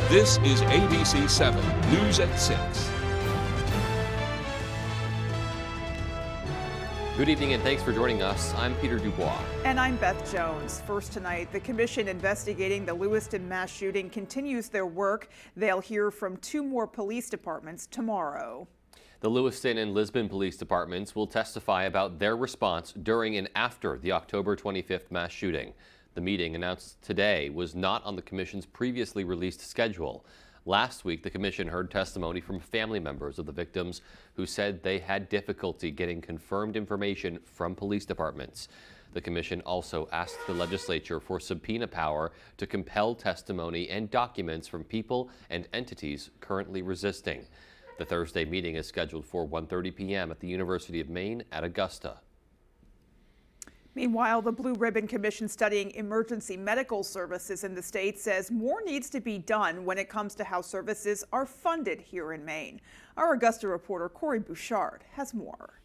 This is ABC 7 News at 6. Good evening and thanks for joining us. I'm Peter Dubois. And I'm Beth Jones. First tonight, the commission investigating the Lewiston mass shooting continues their work. They'll hear from 2 more police departments tomorrow. The Lewiston and Lisbon police departments will testify about their response during and after the October 25th mass shooting. The meeting announced today was not on the commission's previously released schedule. Last week, the commission heard testimony from family members of the victims who said they had difficulty getting confirmed information from police departments. The commission also asked the legislature for subpoena power to compel testimony and documents from people and entities currently resisting. The Thursday meeting is scheduled for 1:30 p.m. at the University of Maine at Augusta. Meanwhile, the Blue Ribbon Commission studying emergency medical services in the state says more needs to be done when it comes to how services are funded here in Maine. Our Augusta reporter Corey Bouchard has more.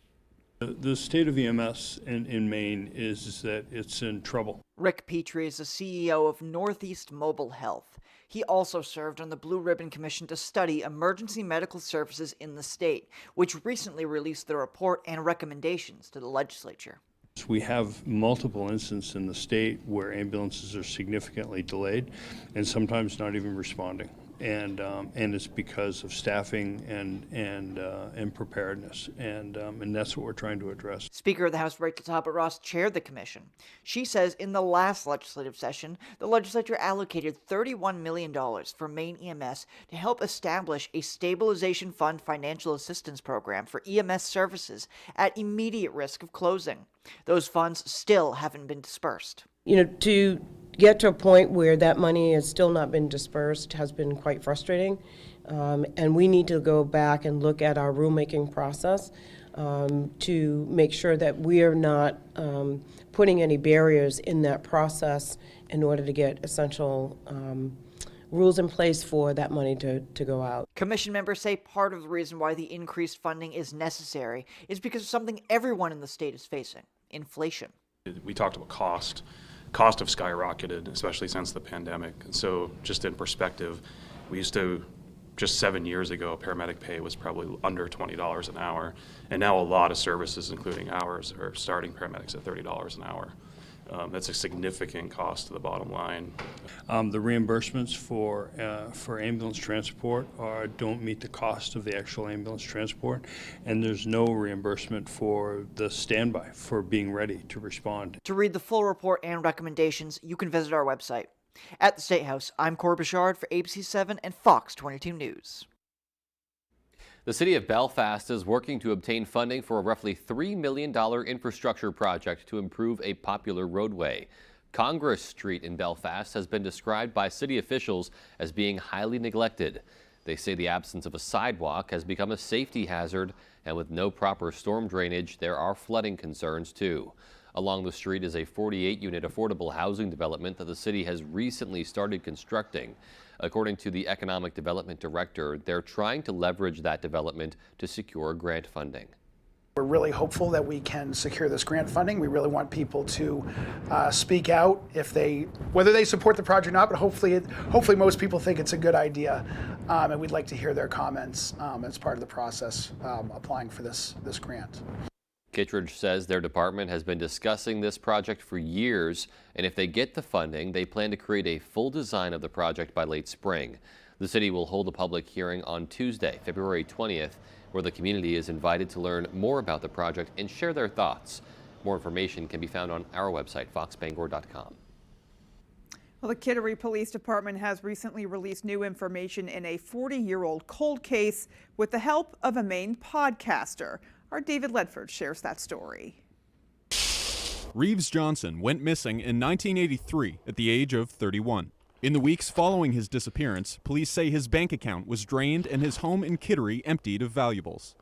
The state of EMS in Maine is that it's in trouble. Rick Petrie is the CEO of Northeast Mobile Health. He also served on the Blue Ribbon Commission to study emergency medical services in the state, which recently released their report and recommendations to the legislature. We have multiple instances in the state where ambulances are significantly delayed and sometimes not even responding. And it's because of staffing and preparedness, and that's what we're trying to address. Speaker of the House Rachel Talbot Ross chaired the commission. She says in the last legislative session, the legislature allocated $31 million for Maine EMS to help establish a stabilization fund financial assistance program for EMS services at immediate risk of closing. Those funds still haven't been dispersed. To get to a point where that money has still not been dispersed has been quite frustrating. And we need to go back and look at our rulemaking process to make sure that we are not putting any barriers in that process in order to get essential rules in place for that money to go out. Commission members say part of the reason why the increased funding is necessary is because of something everyone in the state is facing: inflation. We talked about cost. Cost have skyrocketed, especially since the pandemic. So just in perspective, we used to, just 7 years ago, paramedic pay was probably under $20 an hour. And now a lot of services, including ours, are starting paramedics at $30 an hour. That's a significant cost to the bottom line. The reimbursements for ambulance transport don't meet the cost of the actual ambulance transport, and there's no reimbursement for the standby for being ready to respond. To read the full report and recommendations, you can visit our website. At the State House, I'm Corey Bouchard for ABC 7 and Fox 22 News. The city of Belfast is working to obtain funding for a roughly $3 million infrastructure project to improve a popular roadway. Congress Street in Belfast has been described by city officials as being highly neglected. They say the absence of a sidewalk has become a safety hazard, and with no proper storm drainage, there are flooding concerns too. Along the street is a 48-unit affordable housing development that the city has recently started constructing. According to the Economic Development Director, they're trying to leverage that development to secure grant funding. We're really hopeful that we can secure this grant funding. We really want people to speak out whether they support the project or not, but hopefully most people think it's a good idea. And we'd like to hear their comments as part of the process applying for this grant. Kittredge says their department has been discussing this project for years, and if they get the funding, they plan to create a full design of the project by late spring. The city will hold a public hearing on Tuesday, February 20th, where the community is invited to learn more about the project and share their thoughts. More information can be found on our website, foxbangor.com. Well, the Kittery Police Department has recently released new information in a 40-year-old cold case with the help of a Maine podcaster. Our David Ledford shares that story. Reeves Johnson went missing in 1983 at the age of 31. In the weeks following his disappearance, police say his bank account was drained and his home in Kittery emptied of valuables.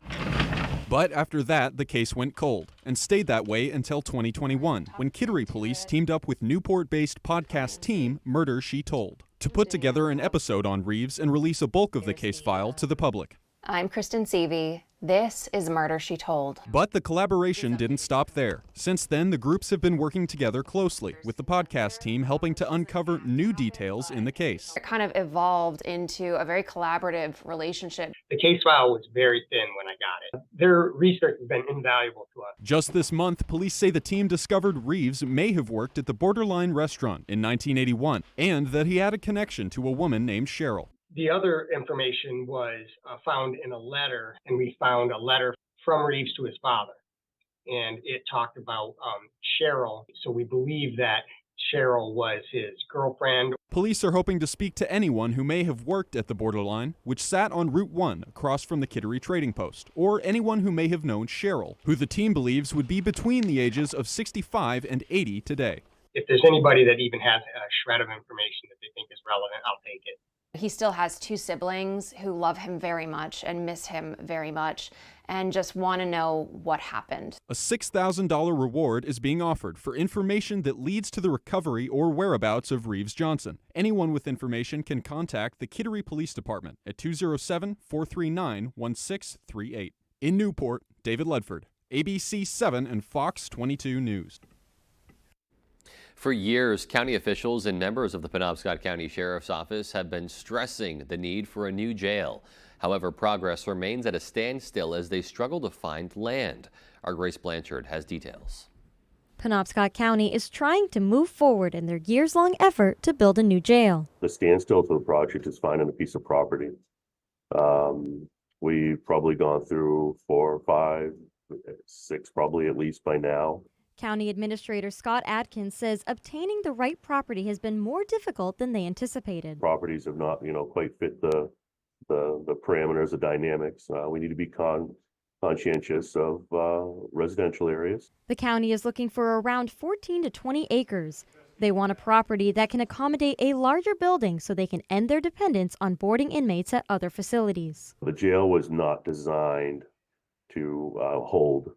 But after that, the case went cold and stayed that way until 2021, when Kittery police teamed up with Newport-based podcast team Murder, She Told to put together an episode on Reeves and release a bulk of the case file to the public. I'm Kristen Seavey. This is Murder, She Told. But the collaboration didn't stop there. Since then, the groups have been working together closely, with the podcast team helping to uncover new details in the case. It kind of evolved into a very collaborative relationship. The case file was very thin when I got it. Their research has been invaluable to us. Just this month, police say the team discovered Reeves may have worked at the Borderline restaurant in 1981, and that he had a connection to a woman named Cheryl. The other information was found in a letter, and we found a letter from Reeves to his father, and it talked about Cheryl. So we believe that Cheryl was his girlfriend. Police are hoping to speak to anyone who may have worked at the Borderline, which sat on Route 1 across from the Kittery Trading Post, or anyone who may have known Cheryl, who the team believes would be between the ages of 65 and 80 today. If there's anybody that even has a shred of information that they think is relevant, I'll take it. He still has two siblings who love him very much and miss him very much and just want to know what happened. A $6,000 reward is being offered for information that leads to the recovery or whereabouts of Reeves Johnson. Anyone with information can contact the Kittery Police Department at 207-439-1638. In Newport, David Ledford, ABC 7 and Fox 22 News. For years, county officials and members of the Penobscot County Sheriff's Office have been stressing the need for a new jail. However, progress remains at a standstill as they struggle to find land. Our Grace Blanchard has details. Penobscot County is trying to move forward in their years-long effort to build a new jail. The standstill to the project is finding a piece of property. We've probably gone through 4, 5, 6 probably at least by now. County Administrator Scott Adkins says obtaining the right property has been more difficult than they anticipated. Properties have not, quite fit the parameters, the dynamics. We need to be conscientious of residential areas. The county is looking for around 14 to 20 acres. They want a property that can accommodate a larger building so they can end their dependence on boarding inmates at other facilities. The jail was not designed to hold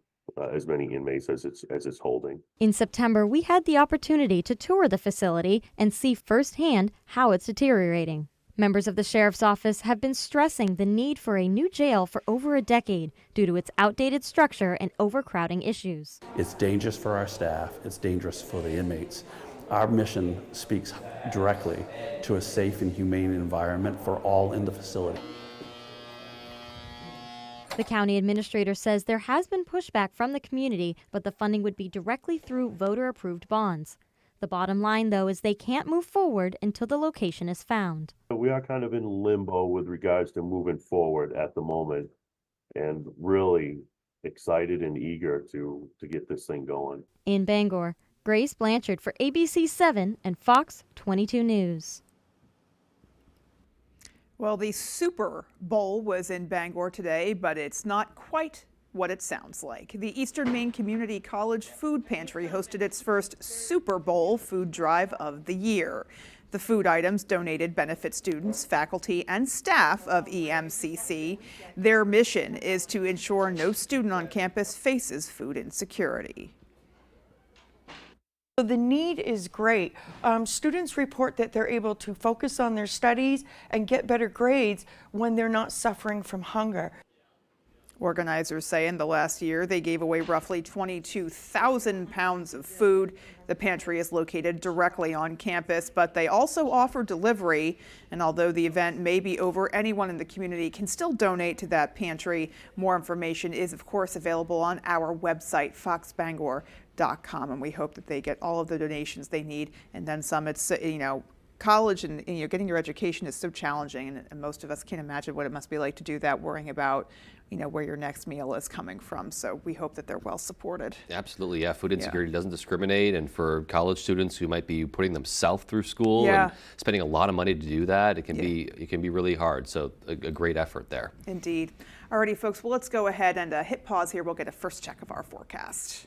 as many inmates as it's holding. In September, we had the opportunity to tour the facility and see firsthand how it's deteriorating. Members of the Sheriff's Office have been stressing the need for a new jail for over a decade due to its outdated structure and overcrowding issues. It's dangerous for our staff. It's dangerous for the inmates. Our mission speaks directly to a safe and humane environment for all in the facility. The county administrator says there has been pushback from the community, but the funding would be directly through voter-approved bonds. The bottom line, though, is they can't move forward until the location is found. We are kind of in limbo with regards to moving forward at the moment, and really excited and eager to get this thing going. In Bangor, Grace Blanchard for ABC 7 and Fox 22 News. Well, the Super Bowl was in Bangor today, but it's not quite what it sounds like. The Eastern Maine Community College Food Pantry hosted its first Super Bowl food drive of the year. The food items donated benefit students, faculty, and staff of EMCC. Their mission is to ensure no student on campus faces food insecurity. The need is great. Students report that they're able to focus on their studies and get better grades when they're not suffering from hunger. Organizers say in the last year they gave away roughly 22,000 pounds of food. The pantry is located directly on campus, but they also offer delivery. And although the event may be over, anyone in the community can still donate to that pantry. More information is, of course, available on our website, foxbangor.com, and we hope that they get all of the donations they need and then some. It's, college and getting your education is so challenging, and most of us can't imagine what it must be like to do that, worrying about where your next meal is coming from. So we hope that they're well supported. Absolutely, yeah. Food insecurity doesn't discriminate, and for college students who might be putting themselves through school and spending a lot of money to do that, it can be really hard. So a great effort there. Indeed. Alrighty, folks. Well, let's go ahead and hit pause here. We'll get a first check of our forecast.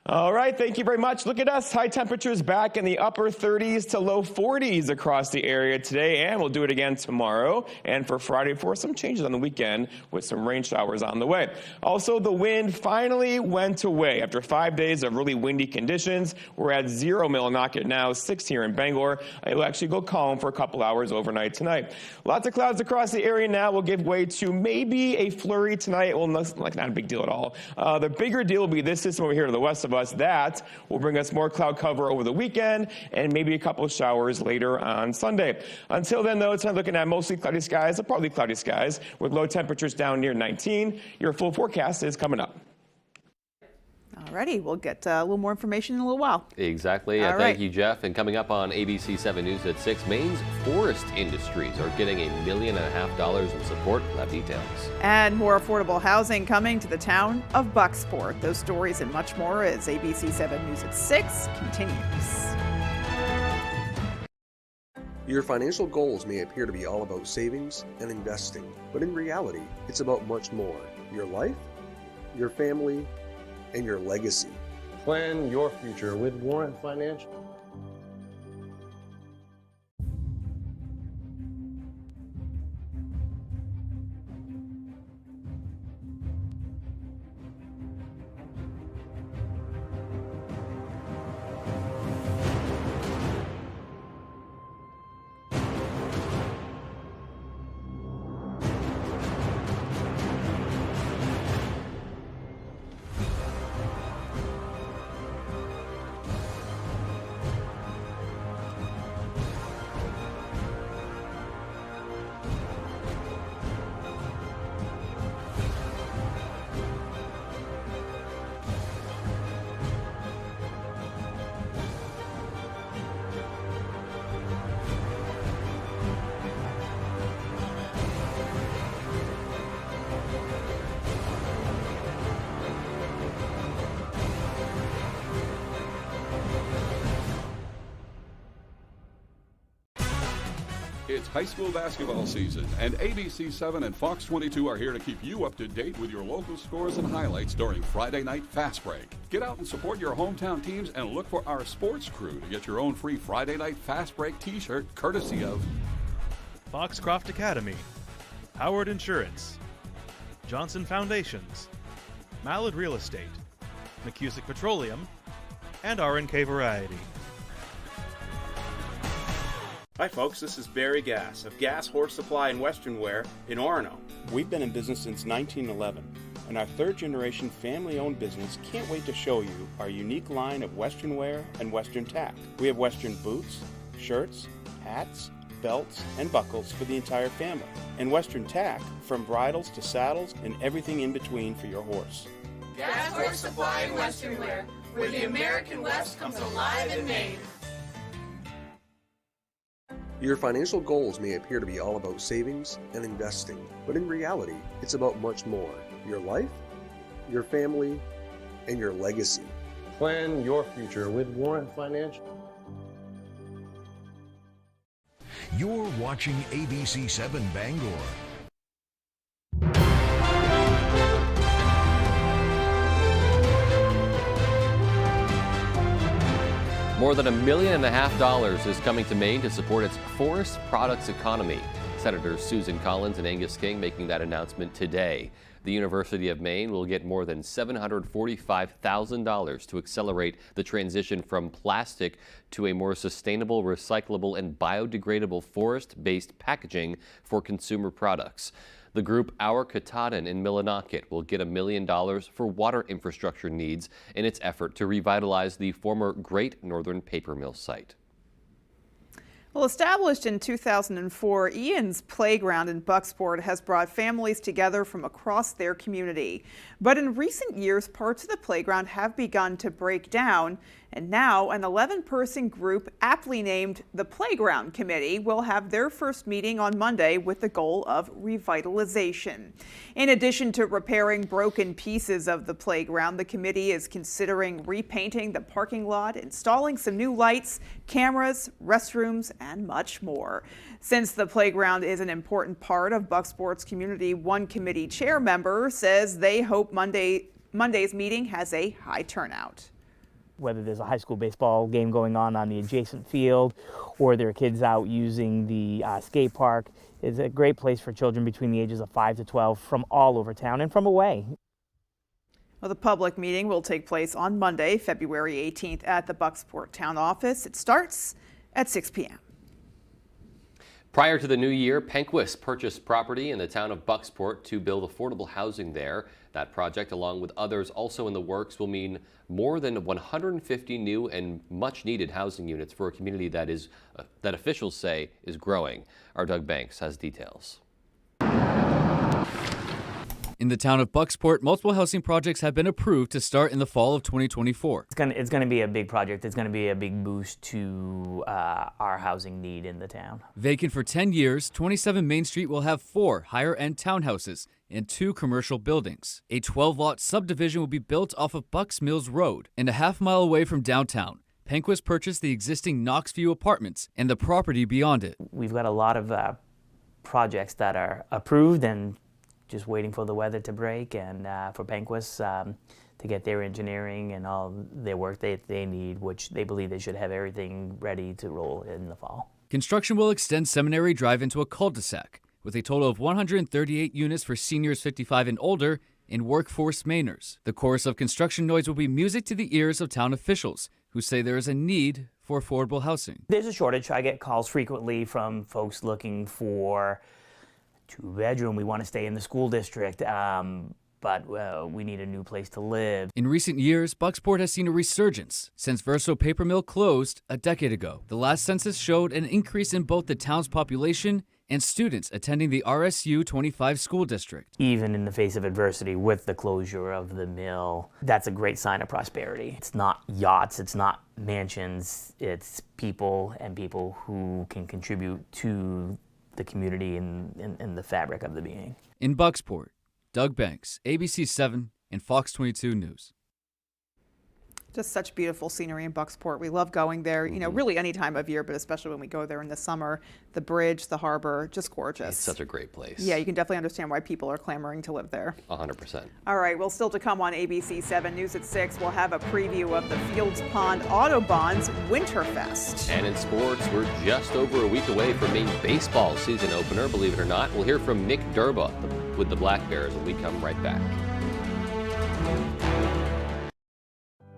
All right, thank you very much. Look at us, high temperatures back in the upper 30s to low 40s across the area today, and we'll do it again tomorrow and for Friday for some changes on the weekend with some rain showers on the way. Also, the wind finally went away after 5 days of really windy conditions. We're at 0 Millinocket now, 6 here in Bangor. It will actually go calm for a couple hours overnight tonight. Lots of clouds across the area now will give way to maybe a flurry tonight. Well, not a big deal at all. The bigger deal will be this system over here to the west of us. That will bring us more cloud cover over the weekend and maybe a couple of showers later on Sunday. Until then, though, it's not looking at mostly cloudy skies, or partly cloudy skies, with low temperatures down near 19. Your full forecast is coming up. Alrighty, we'll get a little more information in a little while. Exactly. Thank you, Jeff. And coming up on ABC 7 News at 6, Maine's forest industries are getting $1.5 million in support. We'll have details. And more affordable housing coming to the town of Bucksport. Those stories and much more as ABC 7 News at 6 continues. Your financial goals may appear to be all about savings and investing, but in reality, it's about much more. Your life, your family, and your legacy. Plan your future with Warren Financial. It's high school basketball season, and ABC 7 and Fox 22 are here to keep you up to date with your local scores and highlights during Friday Night Fast Break. Get out and support your hometown teams and look for our sports crew to get your own free Friday Night Fast Break t-shirt courtesy of Foxcroft Academy, Howard Insurance, Johnson Foundations, Mallard Real Estate, McCusick Petroleum, and RNK Variety. Hi folks, this is Barry Gass of Gas Horse Supply and Western Wear in Orono. We've been in business since 1911, and our third-generation family-owned business can't wait to show you our unique line of Western wear and Western tack. We have Western boots, shirts, hats, belts, and buckles for the entire family, and Western tack from bridles to saddles and everything in between for your horse. Gas Horse Supply and Western Wear, where the American West comes alive in Maine. Your financial goals may appear to be all about savings and investing, but in reality, it's about much more. Your life, your family, and your legacy. Plan your future with Warren Financial. You're watching ABC 7 Bangor. More than $1.5 million is coming to Maine to support its forest products economy. Senators Susan Collins and Angus King making that announcement today. The University of Maine will get more than $745,000 to accelerate the transition from plastic to a more sustainable, recyclable, and biodegradable forest-based packaging for consumer products. The group Our Katahdin in Millinocket will get $1 million for water infrastructure needs in its effort to revitalize the former Great Northern Paper Mill site. Well, established in 2004, Ian's Playground in Bucksport has brought families together from across their community. But in recent years, parts of the playground have begun to break down, and now an 11-person group aptly named the Playground Committee will have their first meeting on Monday with the goal of revitalization. In addition to repairing broken pieces of the playground, the committee is considering repainting the parking lot, installing some new lights, cameras, restrooms, and much more. Since the playground is an important part of Bucksport's community, one committee chair member says they hope Monday's meeting has a high turnout. whether there's a high school baseball game going on the adjacent field, or there are kids out using the skate park. It's a great place for children between the ages of 5 to 12 from all over town and from away. Well, the public meeting will take place on Monday, February 18th at the Bucksport Town Office. It starts at 6 p.m. Prior to the new year, Penquist purchased property in the town of Bucksport to build affordable housing there. That project, along with others also in the works, will mean more than 150 new and much-needed housing units for a community that officials say is growing. Our Doug Banks has details. In the town of Bucksport, multiple housing projects have been approved to start in the fall of 2024. It's going to be a big project. It's going to be a big boost to our housing need in the town. Vacant for 10 years, 27 Main Street will have 4 higher-end townhouses and 2 commercial buildings. A 12-lot subdivision will be built off of Bucks Mills Road and a half-mile away from downtown. Penquist purchased the existing Knoxview apartments and the property beyond it. We've got a lot of projects that are approved and just waiting for the weather to break, and for Penquist to get their engineering and all their work they need, which they believe they should have everything ready to roll in the fall. Construction will extend Seminary Drive into a cul-de-sac, with a total of 138 units for seniors 55 and older and workforce Mainers. The chorus of construction noise will be music to the ears of town officials, who say there is a need for affordable housing. There's a shortage. I get calls frequently from folks looking for 2-bedroom. We want to stay in the school district, but we need a new place to live. In recent years, Bucksport has seen a resurgence since Verso Paper Mill closed a decade ago. The last census showed an increase in both the town's population and students attending the RSU 25 school district. Even in the face of adversity with the closure of the mill, that's a great sign of prosperity. It's not yachts, it's not mansions, it's people and people who can contribute to the community and the fabric of the being. In Bucksport, Doug Banks, ABC 7 and Fox 22 News. Just such beautiful scenery in Bucksport. We love going there, you know, really any time of year, but especially when we go there in the summer. The bridge, the harbor, just gorgeous. It's such a great place. Yeah, you can definitely understand why people are clamoring to live there. 100%. All right, well, still to come on ABC 7 News at 6, we'll have a preview of the Fields Pond Autobahns Winterfest. And in sports, we're just over a week away from Maine baseball season opener, believe it or not. We'll hear from Nick Durba with the Black Bears when we come right back.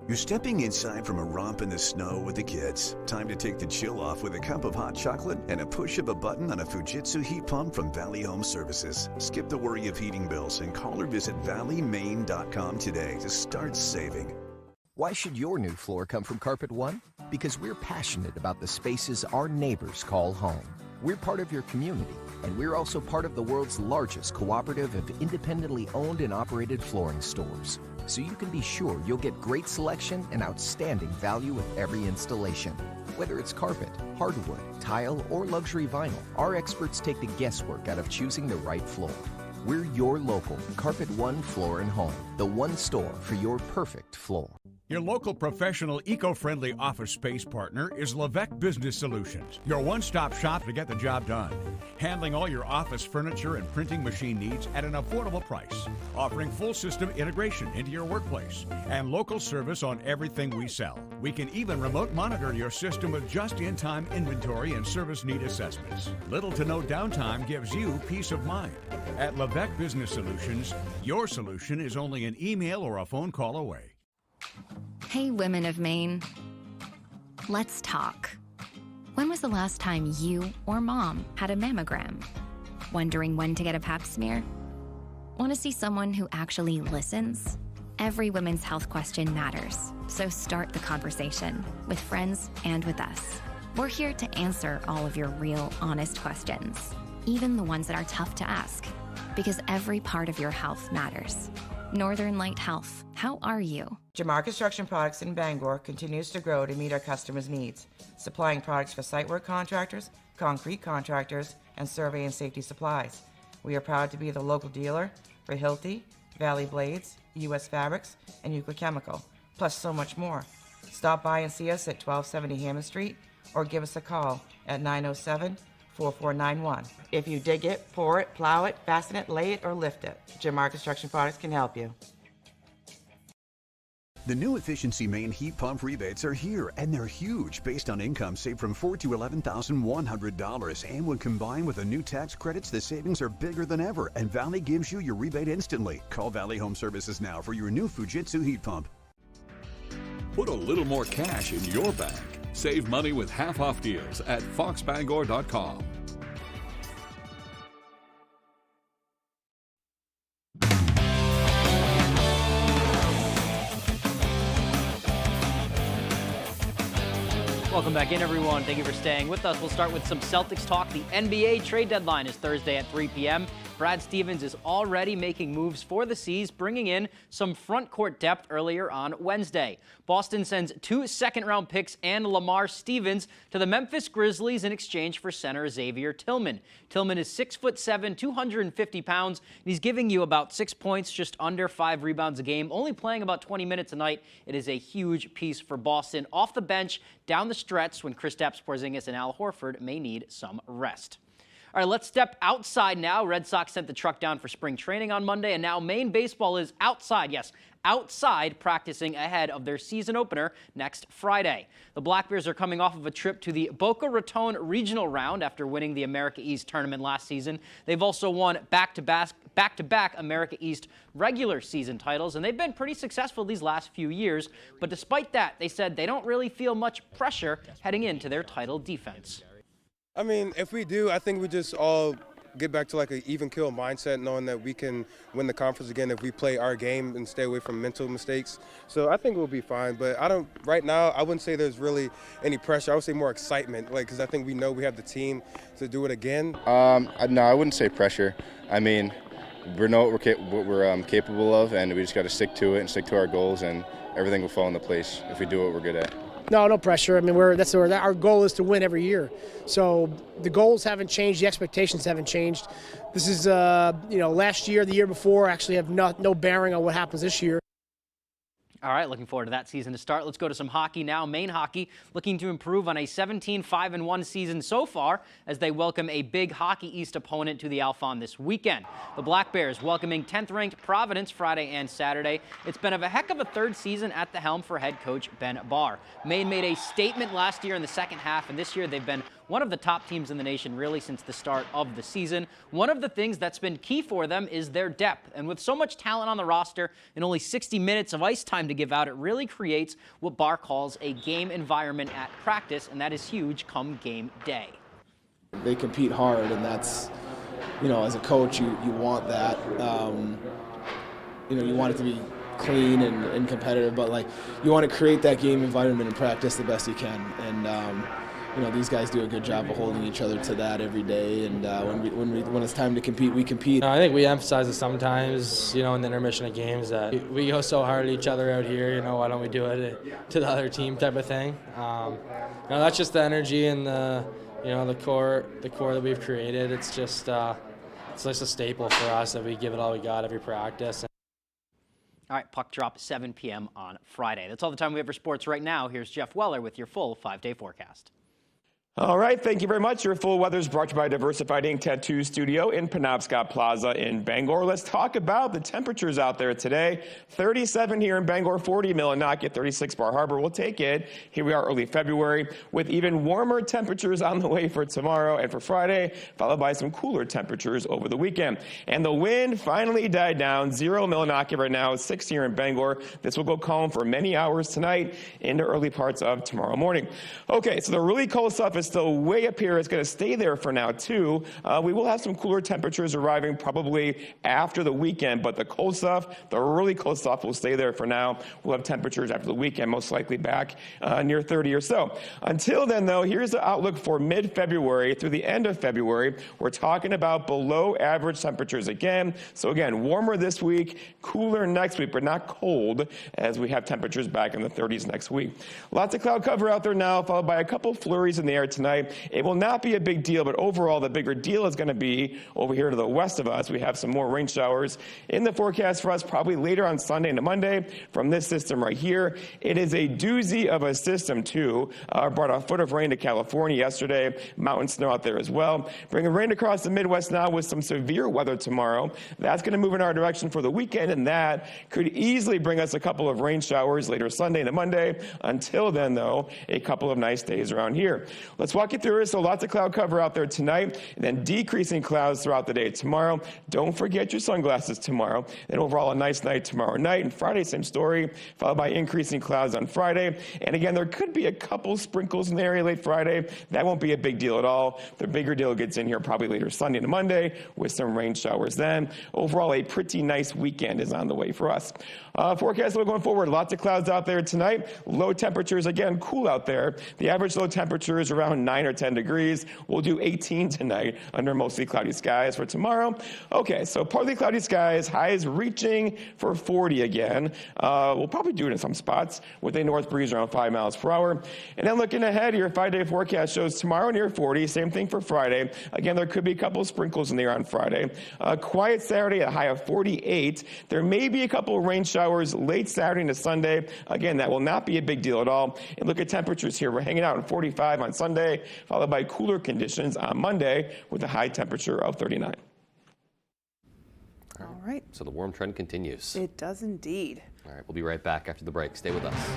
You're stepping inside from a romp in the snow with the kids. Time to take the chill off with a cup of hot chocolate and a push of a button on a Fujitsu heat pump from Valley Home Services. Skip the worry of heating bills and call or visit valleymaine.com today to start saving. Why should your new floor come from Carpet One? Because we're passionate about the spaces our neighbors call home. We're part of your community, and we're also part of the world's largest cooperative of independently owned and operated flooring stores. So you can be sure you'll get great selection and outstanding value with every installation. Whether it's carpet, hardwood, tile, or luxury vinyl, our experts take the guesswork out of choosing the right floor. We're your local Carpet One Floor and Home, the one store for your perfect floor. Your local professional, eco-friendly office space partner is Levesque Business Solutions, your one-stop shop to get the job done. Handling all your office furniture and printing machine needs at an affordable price. Offering full system integration into your workplace and local service on everything we sell. We can even remote monitor your system with just-in-time inventory and service need assessments. Little to no downtime gives you peace of mind. At Levesque Business Solutions, your solution is only an email or a phone call away. Hey, women of Maine. Let's talk. When was the last time you or mom had a mammogram? Wondering when to get a pap smear? Want to see someone who actually listens? Every women's health question matters, so start the conversation with friends and with us. We're here to answer all of your real, honest questions, even the ones that are tough to ask, because every part of your health matters. Northern Light Health, how are you? Jamar Construction Products in Bangor continues to grow to meet our customers' needs, supplying products for site work contractors, concrete contractors, and survey and safety supplies. We are proud to be the local dealer for Hilti, Valley Blades, U.S. Fabrics, and Euclid Chemical, plus so much more. Stop by and see us at 1270 Hammond Street or give us a call at 907-4491. If you dig it, pour it, plow it, fasten it, lay it, or lift it, Jamar Construction Products can help you. The new Efficiency Main heat pump rebates are here, and they're huge. Based on income, save from $4,000 to $11,100. And when combined with the new tax credits, the savings are bigger than ever, and Valley gives you your rebate instantly. Call Valley Home Services now for your new Fujitsu heat pump. Put a little more cash in your bank. Save money with half-off deals at foxbangor.com. Welcome back in, everyone. Thank you for staying with us. We'll start with some Celtics talk. The NBA trade deadline is Thursday at 3 p.m. Brad Stevens is already making moves for the C's, bringing in some front court depth earlier on Wednesday. Boston sends 2 second-round picks and Lamar Stevens to the Memphis Grizzlies in exchange for center Xavier Tillman. Tillman is 6'7", 250 pounds, and he's giving you about 6 points, just under 5 rebounds a game, only playing about 20 minutes a night. It is a huge piece for Boston. Off the bench, down the stretch, when Kristaps Porzingis and Al Horford may need some rest. All right, let's step outside now. Red Sox sent the truck down for spring training on Monday, and now Maine baseball is outside, yes, outside, practicing ahead of their season opener next Friday. The Black Bears are coming off of a trip to the Boca Raton Regional Round after winning the America East tournament last season. They've also won back-to-back America East regular season titles, and they've been pretty successful these last few years. But despite that, they said they don't really feel much pressure heading into their title defense. I mean, if we do, I think we just all get back to like an even kill mindset, knowing that we can win the conference again if we play our game and stay away from mental mistakes. So I think we'll be fine. But right now, I wouldn't say there's really any pressure. I would say more excitement, because I think we know we have the team to do it again. No, I wouldn't say pressure. I mean, we know what we're capable of, and we just got to stick to it and stick to our goals, and everything will fall into place if we do what we're good at. No pressure. I mean, our goal is to win every year. So the goals haven't changed, the expectations haven't changed. This is, last year, the year before, actually have no bearing on what happens this year. All right, looking forward to that season to start. Let's go to some hockey now. Maine hockey looking to improve on a 17-5-1 season so far as they welcome a big Hockey East opponent to the Alphon this weekend. The Black Bears welcoming 10th-ranked Providence Friday and Saturday. It's been a heck of a third season at the helm for head coach Ben Barr. Maine made a statement last year in the second half, and this year they've been one of the top teams in the nation really since the start of the season. One of the things that's been key for them is their depth. And with so much talent on the roster and only 60 minutes of ice time to give out, it really creates what Barr calls a game environment at practice, and that is huge come game day. They compete hard, and that's, as a coach, you want that. You want it to be clean and competitive, but you want to create that game environment in practice the best you can. And these guys do a good job of holding each other to that every day. And when it's time to compete, we compete. I think we emphasize it sometimes, in the intermission of games, that we go so hard at each other out here. Why don't we do it to the other team type of thing? That's just the energy and the core that we've created. It's just it's a staple for us that we give it all we got every practice. All right, puck drop 7 p.m. on Friday. That's all the time we have for sports right now. Here's Jeff Weller with your full 5-day forecast. All right, thank you very much. Your full weather is brought to you by Diversified Ink Tattoo Studio in Penobscot Plaza in Bangor. Let's talk about the temperatures out there today. 37 here in Bangor, 40 Millinocket, 36 Bar Harbor. We'll take it. Here we are early February with even warmer temperatures on the way for tomorrow and for Friday, followed by some cooler temperatures over the weekend. And the wind finally died down. 0 Millinocket right now, 6 here in Bangor. This will go calm for many hours tonight into early parts of tomorrow morning. Okay, so the really cold stuff is still way up here. It's going to stay there for now, too. We will have some cooler temperatures arriving probably after the weekend, but the cold stuff, the really cold stuff, will stay there for now. We'll have temperatures after the weekend, most likely back near 30 or so. Until then, though, here's the outlook for mid-February through the end of February. We're talking about below average temperatures again. So again, warmer this week, cooler next week, but not cold, as we have temperatures back in the 30s next week. Lots of cloud cover out there now, followed by a couple flurries in the air tonight. It will not be a big deal, but overall the bigger deal is going to be over here to the west of us. We have some more rain showers in the forecast for us probably later on Sunday into Monday from this system right here. It is a doozy of a system too. Brought a foot of rain to California yesterday, mountain snow out there as well. Bringing rain across the Midwest now with some severe weather tomorrow. That's going to move in our direction for the weekend, and that could easily bring us a couple of rain showers later Sunday into Monday. Until then, though, a couple of nice days around here. Let's walk you through it. So lots of cloud cover out there tonight, and then decreasing clouds throughout the day tomorrow. Don't forget your sunglasses tomorrow. And overall, a nice night tomorrow night. And Friday, same story, followed by increasing clouds on Friday. And again, there could be a couple sprinkles in the area late Friday. That won't be a big deal at all. The bigger deal gets in here probably later Sunday to Monday with some rain showers then. Overall, a pretty nice weekend is on the way for us. Forecast going forward, lots of clouds out there tonight. Low temperatures, again, cool out there. The average low temperature is around 9 or 10 degrees. We'll do 18 tonight under mostly cloudy skies for tomorrow. Okay, so partly cloudy skies, highs reaching for 40 again. We'll probably do it in some spots with a north breeze around 5 miles per hour. And then looking ahead, your 5-day forecast shows tomorrow near 40, same thing for Friday. Again, there could be a couple of sprinkles in the air on Friday. Quiet Saturday, a high of 48. There may be a couple of rain showers late Saturday into Sunday. Again, that will not be a big deal at all. And look at temperatures here. We're hanging out in 45 on Sunday, followed by cooler conditions on Monday with a high temperature of 39. All right. So the warm trend continues. It does indeed. All right, we'll be right back after the break. Stay with us.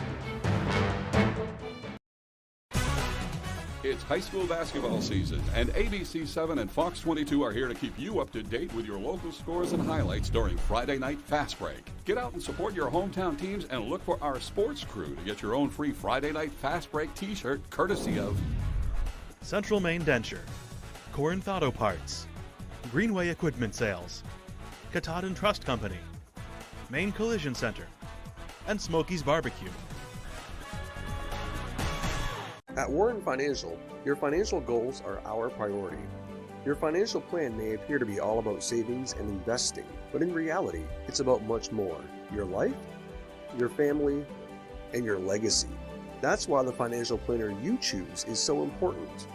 It's high school basketball season, and ABC7 and Fox 22 are here to keep you up to date with your local scores and highlights during Friday Night Fast Break. Get out and support your hometown teams and look for our sports crew to get your own free Friday Night Fast Break t-shirt courtesy of Central Maine Denture, Corinth Auto Parts, Greenway Equipment Sales, Katahdin Trust Company, Maine Collision Center, and Smokey's Barbecue. At Warren Financial, your financial goals are our priority. Your financial plan may appear to be all about savings and investing, but in reality, it's about much more. Your life, your family, and your legacy. That's why the financial planner you choose is so important.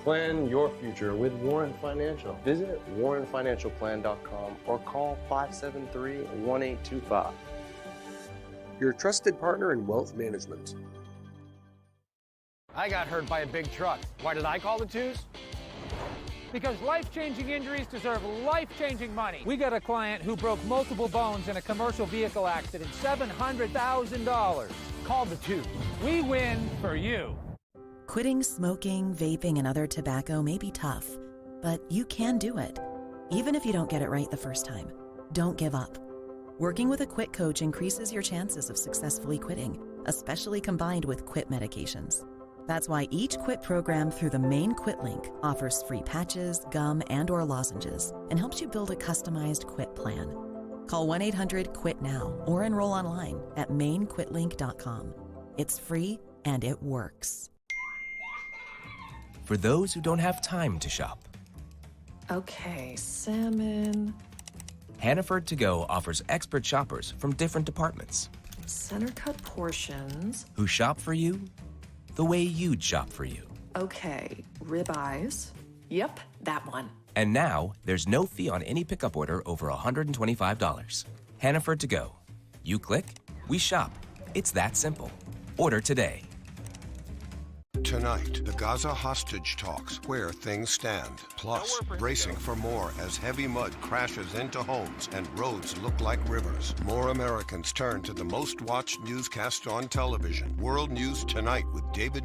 Plan your future with Warren Financial. Visit warrenfinancialplan.com or call 573-1825. Your trusted partner in wealth management. I got hurt by a big truck. Why did I call the twos? Because life-changing injuries deserve life-changing money. We got a client who broke multiple bones in a commercial vehicle accident, $700,000. Call the twos. We win for you. Quitting smoking, vaping, and other tobacco may be tough, but you can do it. Even if you don't get it right the first time, don't give up. Working with a quit coach increases your chances of successfully quitting, especially combined with quit medications. That's why each quit program through the Maine Quit Link offers free patches, gum, and/or lozenges and helps you build a customized quit plan. Call 1-800-QUIT-NOW or enroll online at mainequitlink.com. It's free and it works. For those who don't have time to shop, Okay, salmon, Hannaford To Go offers expert shoppers from different departments center cut portions. who shop for you the way you'd shop for you. Okay, ribeyes. Yep, that one. And now, there's no fee on any pickup order over $125. Hannaford To Go. You click, we shop. It's that simple. Order today. Tonight, the Gaza hostage talks, where things stand. Plus, bracing for more as heavy mud crashes into homes and roads look like rivers. More Americans turn to the most watched newscast on television. World News Tonight with David.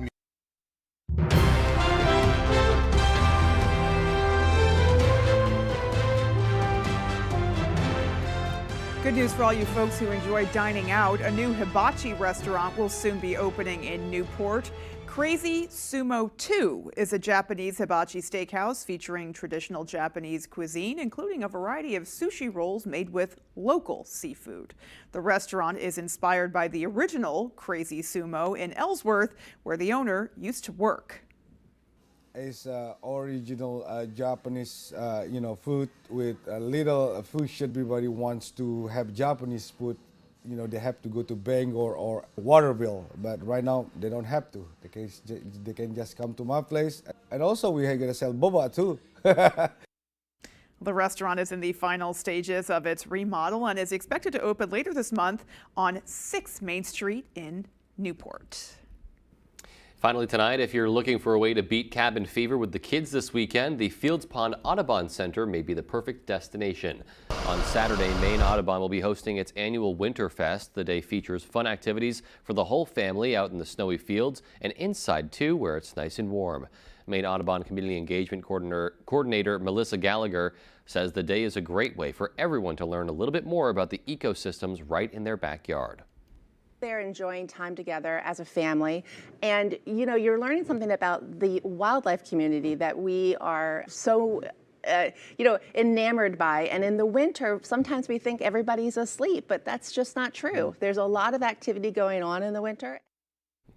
Good news for all you folks who enjoy dining out. A new hibachi restaurant will soon be opening in Newport. Crazy Sumo 2 is a Japanese hibachi steakhouse featuring traditional Japanese cuisine, including a variety of sushi rolls made with local seafood. The restaurant is inspired by the original Crazy Sumo in Ellsworth, where the owner used to work. It's original Japanese, food with a little fusion. Everybody wants to have Japanese food you know, they have to go to bank or water bill, but right now they don't have to. They can just come to my place, and also we are gonna sell boba too. The restaurant is in the final stages of its remodel and is expected to open later this month on 6 Main Street in Newport. Finally tonight, if you're looking for a way to beat cabin fever with the kids this weekend, the Fields Pond Audubon Center may be the perfect destination. On Saturday, Maine Audubon will be hosting its annual Winterfest. The day features fun activities for the whole family out in the snowy fields and inside too, where it's nice and warm. Maine Audubon Community Engagement Coordinator Melissa Gallagher says the day is a great way for everyone to learn a little bit more about the ecosystems right in their backyard. They're enjoying time together as a family, and you know, you're learning something about the wildlife community that we are so enamored by. And in the winter, sometimes we think everybody's asleep, but that's just not true. There's a lot of activity going on in the winter.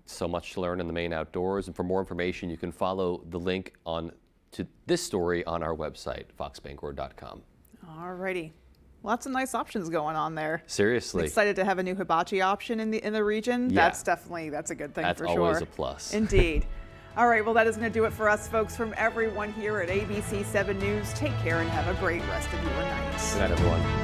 So much to learn in the Maine outdoors, and for more information, you can follow the link on to this story on our website, foxbangor.com. All righty. Lots of nice options going on there. Seriously. I'm excited to have a new hibachi option in the region. Yeah. That's a good thing That's for sure. That's always a plus. Indeed. All right, well, that is going to do it for us, folks. From everyone here at ABC 7 News, take care and have a great rest of your night. Good night, everyone.